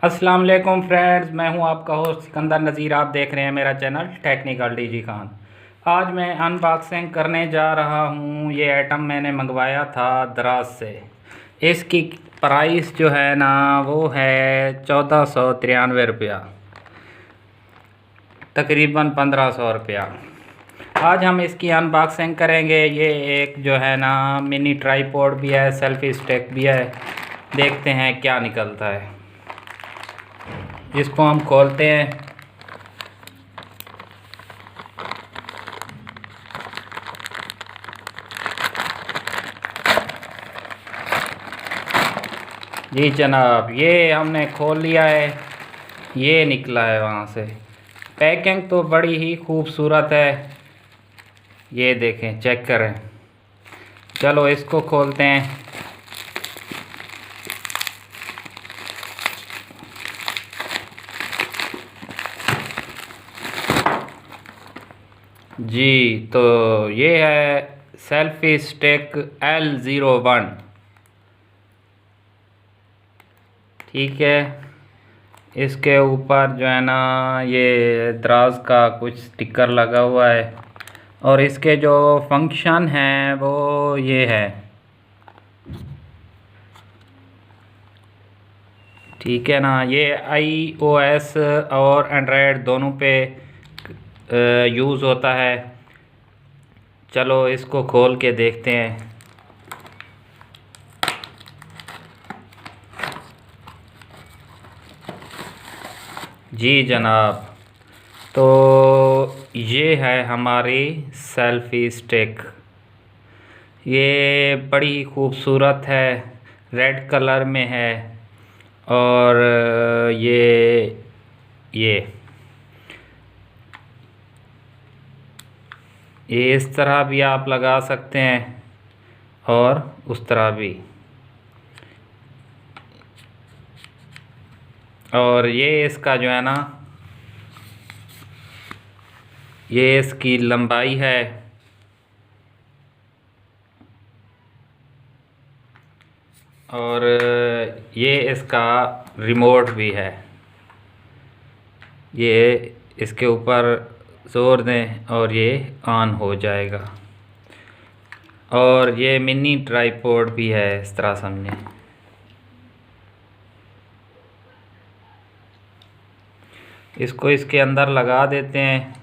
अस्सलाम वालेकुम फ्रेंड्स, मैं हूं आपका होस्ट सिकंदर नज़ीर। आप देख रहे हैं मेरा चैनल टेक्निकल डीजी खान। आज मैं अनबॉक्सिंग करने जा रहा हूं। ये आइटम मैंने मंगवाया था दराज से। इसकी प्राइस जो है ना वो है 1493 रुपया, तकरीबन 1500 रुपया। आज हम इसकी अनबॉक्सिंग करेंगे। ये एक जो है ना मिनी ट्राईपॉड भी है, सेल्फी स्टिक भी है। देखते हैं क्या निकलता है। इसको हम खोलते हैं। जी जनाब, ये हमने खोल लिया है। ये निकला है वहाँ से। पैकिंग तो बड़ी ही खूबसूरत है। ये देखें, चेक करें। चलो इसको खोलते हैं। जी, तो ये है सेल्फी स्टिक L01। ठीक है। इसके ऊपर जो है ना ये दराज का कुछ स्टिकर लगा हुआ है और इसके जो फंक्शन हैं वो ये है। ठीक है ना। ये iOS और एंड्रॉयड दोनों पे यूज़ होता है। चलो इसको खोल के देखते हैं। जी जनाब, तो ये है हमारी सेल्फ़ी स्टिक। ये बड़ी खूबसूरत है, रेड कलर में है। और ये इस तरह भी आप लगा सकते हैं और उस तरह भी। और ये इसका जो है ना ये इसकी लंबाई है। और ये इसका रिमोट भी है। ये इसके ऊपर ज़ोर दें और ये ऑन हो जाएगा। और ये मिनी ट्राईपॉड भी है, इस तरह समझें। इसको इसके अंदर लगा देते हैं।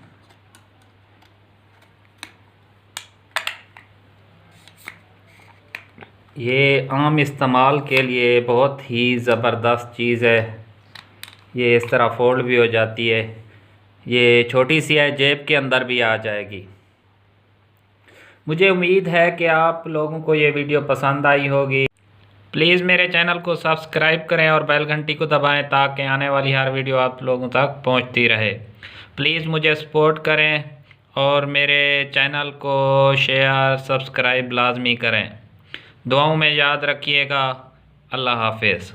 ये आम इस्तेमाल के लिए बहुत ही ज़बरदस्त चीज़ है। ये इस तरह फोल्ड भी हो जाती है। ये छोटी सी है, जेब के अंदर भी आ जाएगी। मुझे उम्मीद है कि आप लोगों को ये वीडियो पसंद आई होगी। प्लीज़ मेरे चैनल को सब्सक्राइब करें और बेल घंटी को दबाएं ताकि आने वाली हर वीडियो आप लोगों तक पहुंचती रहे। प्लीज़ मुझे सपोर्ट करें और मेरे चैनल को शेयर सब्सक्राइब लाजमी करें। दुआओं में याद रखिएगा। अल्लाह हाफिज़।